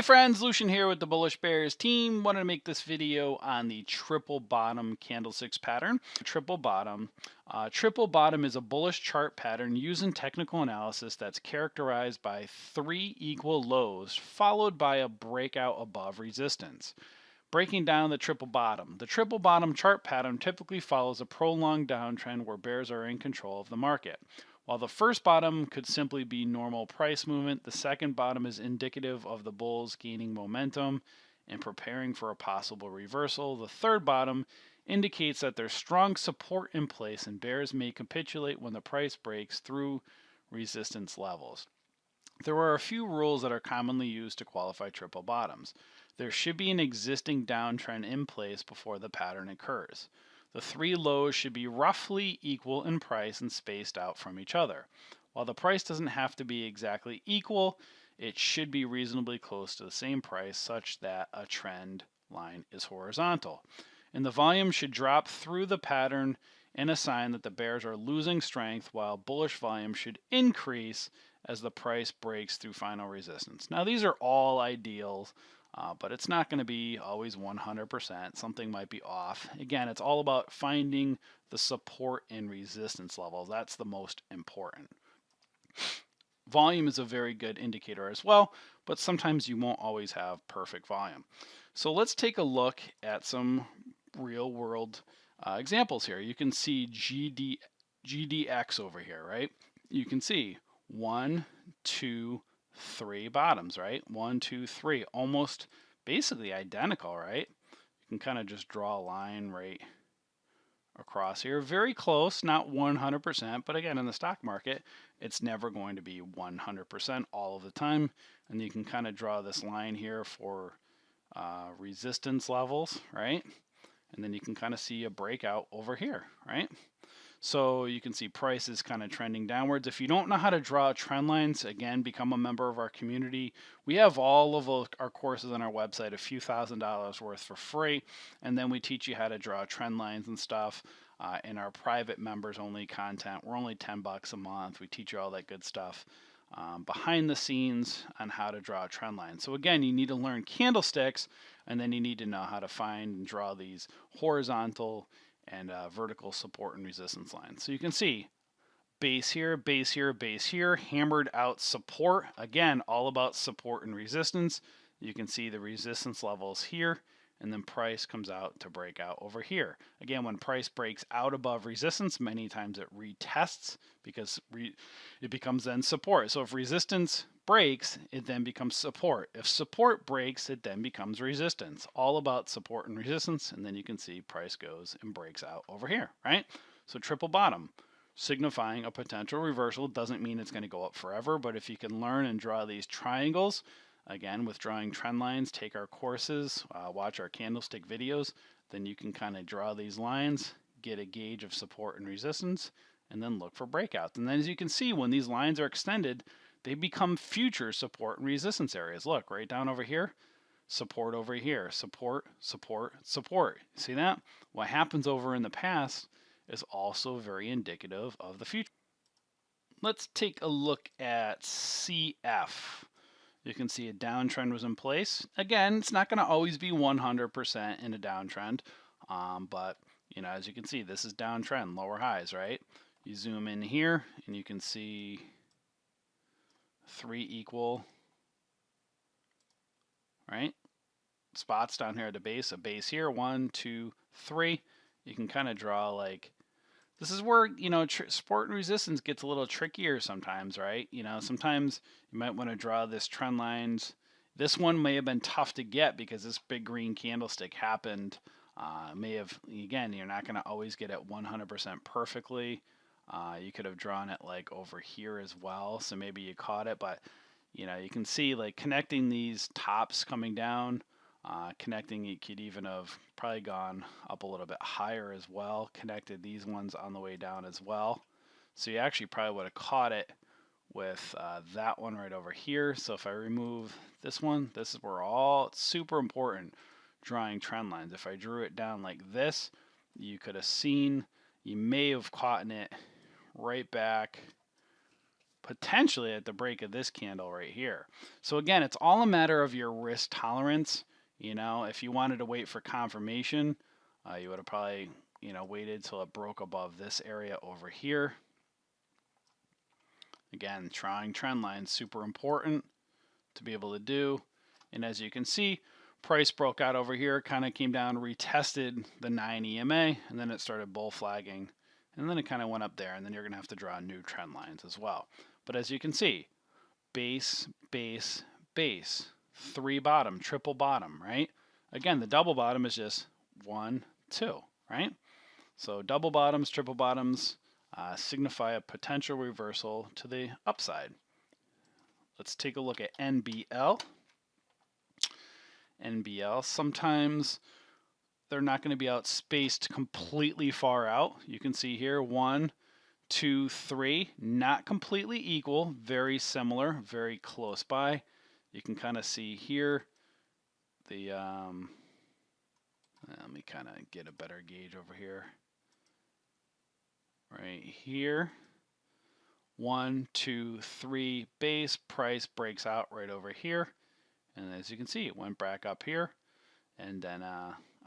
Hey friends, Lucian here with the Bullish Bears team. Wanted to make this video on the triple bottom candlesticks pattern. Triple bottom is a bullish chart pattern used in technical analysis that's characterized by three equal lows followed by a breakout above resistance. Breaking down the triple bottom chart pattern typically follows a prolonged downtrend where bears are in control of the market. While the first bottom could simply be normal price movement, the second bottom is indicative of the bulls gaining momentum and preparing for a possible reversal. The third bottom indicates that there's strong support in place and bears may capitulate when the price breaks through resistance levels. There are a few rules that are commonly used to qualify triple bottoms. There should be an existing downtrend in place before the pattern occurs. The three lows should be roughly equal in price and spaced out from each other. While the price doesn't have to be exactly equal, it should be reasonably close to the same price such that a trend line is horizontal. And the volume should drop through the pattern in a sign that the bears are losing strength, while bullish volume should increase as the price breaks through final resistance. Now these are all ideals, but it's not going to be always 100%. Something might be off. Again, it's all about finding the support and resistance levels. That's the most important. Volume is a very good indicator as well, but sometimes you won't always have perfect volume. So let's take a look at some real world examples here. You can see GDX over here, right? You can see 1, 2, 3 bottoms, right? 1, 2, 3, almost basically identical, right? You can kind of just draw a line right across here. Very close, not 100%, but again, in the stock market, it's never going to be 100% all of the time. And you can kind of draw this line here for resistance levels, right? And then you can kind of see a breakout over here, right? So you can see prices kind of trending downwards. If you don't know how to draw trend lines, again, become a member of our community. We have all of our courses on our website, a few $1,000s worth for free. And then we teach you how to draw trend lines and stuff in our private members only content. We're only $10 a month. We teach you all that good stuff behind the scenes on how to draw a trend line. So again, you need to learn candlesticks, and then you need to know how to find and draw these horizontal and vertical support and resistance lines. So you can see base here, base here, base here, hammered out support. Again, all about support and resistance. You can see the resistance levels here, and then price comes out to break out over here. Again, when price breaks out above resistance, many times it retests because it becomes then support. So if resistance breaks, it then becomes support. If support breaks, it then becomes resistance. All about support and resistance, and then you can see price goes and breaks out over here, right? So triple bottom, signifying a potential reversal. Doesn't mean it's going to go up forever, but if you can learn and draw these triangles, again, with drawing trend lines, take our courses, watch our candlestick videos, then you can kind of draw these lines, get a gauge of support and resistance, and then look for breakouts. And then as you can see, when these lines are extended, they become future support and resistance areas. Look, right down over here, support over here, support, support, support. See that? What happens over in the past is also very indicative of the future. Let's take a look at CF. You can see a downtrend was in place. Again, it's not going to always be 100% in a downtrend, but you know, as you can see, this is downtrend, lower highs, right? You zoom in here, and you can see three equal, right? Spots down here at the base, a base here, 1, 2, 3. You can kind of draw like, this is where, you know, support and resistance gets a little trickier sometimes, right? You know, sometimes you might want to draw this trend lines. This one may have been tough to get because this big green candlestick happened. May have, again, you're not going to always get it 100% perfectly. You could have drawn it like over here as well, so maybe you caught it, but you know, you can see like connecting these tops coming down, connecting, it could even have probably gone up a little bit higher as well, connected these ones on the way down as well. So you actually probably would have caught it with that one right over here. So if I remove this one, this is where all, it's super important, drawing trend lines. If I drew it down like this, you could have seen, you may have caught it right back potentially at the break of this candle right here. So again, it's all a matter of your risk tolerance. You know, if you wanted to wait for confirmation, you would have probably, waited till it broke above this area over here. Again, trying trend lines, super important to be able to do. And as you can see, price broke out over here, kind of came down, retested the 9 EMA, and then it started bull flagging. And then it kind of went up there, and then you're going to have to draw new trend lines as well. But as you can see, base, base, base, 3 bottom, triple bottom, right? Again, the double bottom is just 1, 2, right? So double bottoms, triple bottoms signify a potential reversal to the upside. Let's take a look at NBL. NBL, sometimes they're not going to be outspaced completely far out. You can see here 1, 2, 3, not completely equal, very similar, very close by. You can kind of see here the, let me kind of get a better gauge over here. Right here, 1, 2, 3 base, price breaks out right over here. And as you can see, it went back up here. And then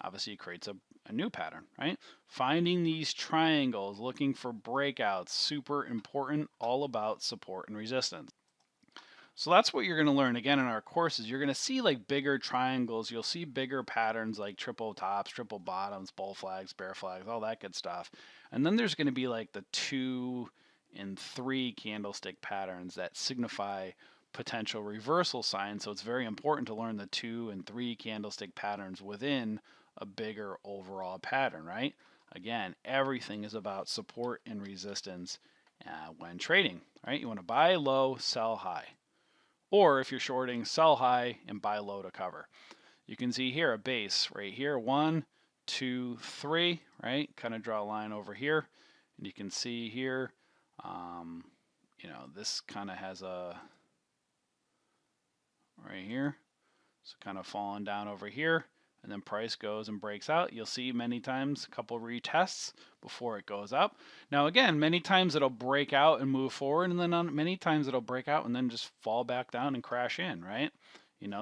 obviously it creates a new pattern, right? Finding these triangles, looking for breakouts, super important, all about support and resistance. So that's what you're going to learn again in our courses. You're going to see like bigger triangles. You'll see bigger patterns like triple tops, triple bottoms, bull flags, bear flags, all that good stuff. And then there's going to be like the 2 and 3 candlestick patterns that signify potential reversal signs. So it's very important to learn the 2 and 3 candlestick patterns within a bigger overall pattern, right? Again, everything is about support and resistance when trading, right? You want to buy low, sell high. Or if you're shorting, sell high and buy low to cover. You can see here a base right here, 1, 2, 3, right? Kind of draw a line over here. And you can see here, this kind of has a, right here. So kind of falling down over here. And then price goes and breaks out. You'll see many times a couple retests before it goes up. Now again, many times it'll break out and move forward, and then many times it'll break out and then just fall back down and crash in, right?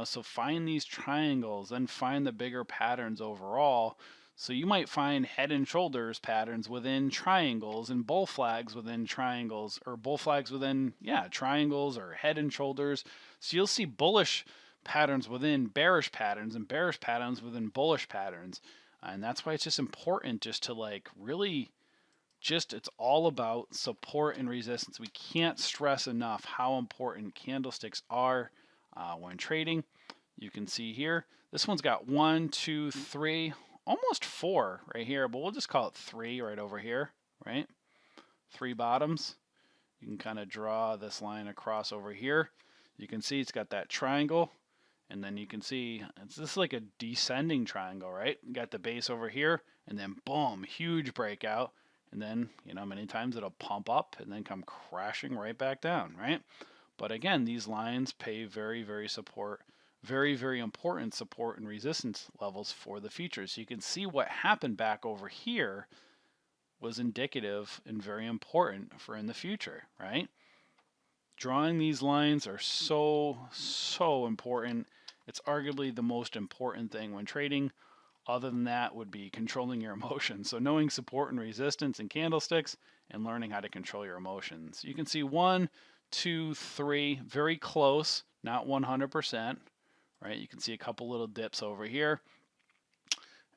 So find these triangles, then find the bigger patterns overall. So you might find head and shoulders patterns within triangles and bull flags within triangles, or bull flags within, triangles or head and shoulders. So you'll see bullish patterns within bearish patterns and bearish patterns within bullish patterns. And that's why it's just important just to really it's all about support and resistance. We can't stress enough how important candlesticks are when trading. You can see here, this one's got 1, 2, 3, almost 4 right here, but we'll just call it 3 right over here, right? 3 bottoms. You can kind of draw this line across over here. You can see it's got that triangle. And then you can see it's just like a descending triangle, right? You got the base over here, and then boom, huge breakout. And then, many times it'll pump up and then come crashing right back down, right? But again, these lines pay very, very very important support and resistance levels for the future. So you can see what happened back over here was indicative and very important for in the future, right? Drawing these lines are so important. It's arguably the most important thing when trading. Other than that would be controlling your emotions. So knowing support and resistance in candlesticks and learning how to control your emotions. You can see 1, 2, 3, very close, not 100%, right? You can see a couple little dips over here.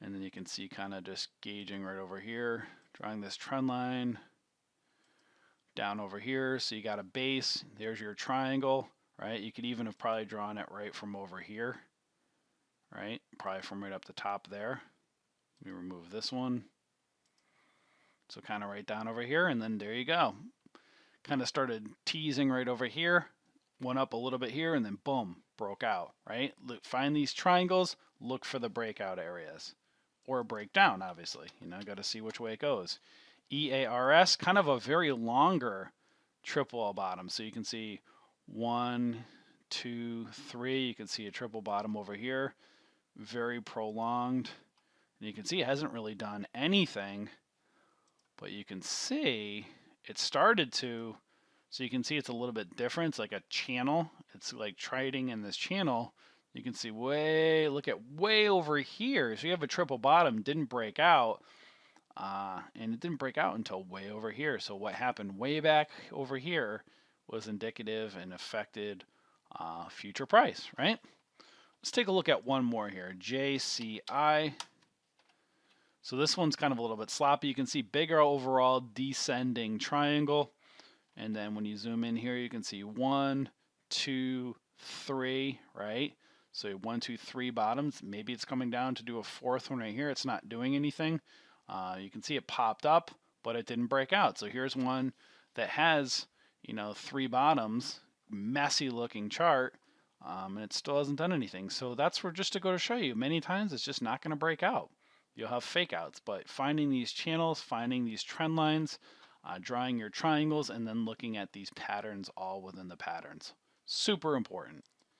And then you can see kind of just gauging right over here, drawing this trend line down over here. So you got a base, there's your triangle, right? You could even have probably drawn it right from over here, right? Probably from right up the top there. Let me remove this one. So kind of right down over here, and then there you go. Kind of started teasing right over here, went up a little bit here, and then boom, broke out, right? Look, find these triangles, look for the breakout areas. Or a breakdown, obviously. Got to see which way it goes. EARS, kind of a very longer triple bottom. So you can see 1, 2, 3. You can see a triple bottom over here. Very prolonged. And you can see it hasn't really done anything. But you can see it started to So you can see it's a little bit different. It's like a channel. It's like trading in this channel. You can see look at way over here. So you have a triple bottom, didn't break out. And it didn't break out until way over here. So what happened way back over here was indicative and affected future price, right? Let's take a look at one more here, JCI. So this one's kind of a little bit sloppy. You can see bigger overall descending triangle. And then when you zoom in here, you can see 1, 2, 3, right? So 1, 2, 3 bottoms. Maybe it's coming down to do a fourth one right here. It's not doing anything. You can see it popped up, but it didn't break out. So here's one that has, 3 bottoms, messy looking chart, and it still hasn't done anything. So that's where just to go to show you, many times it's just not going to break out. You'll have fake outs, but finding these channels, finding these trend lines, drawing your triangles, and then looking at these patterns all within the patterns. Super important.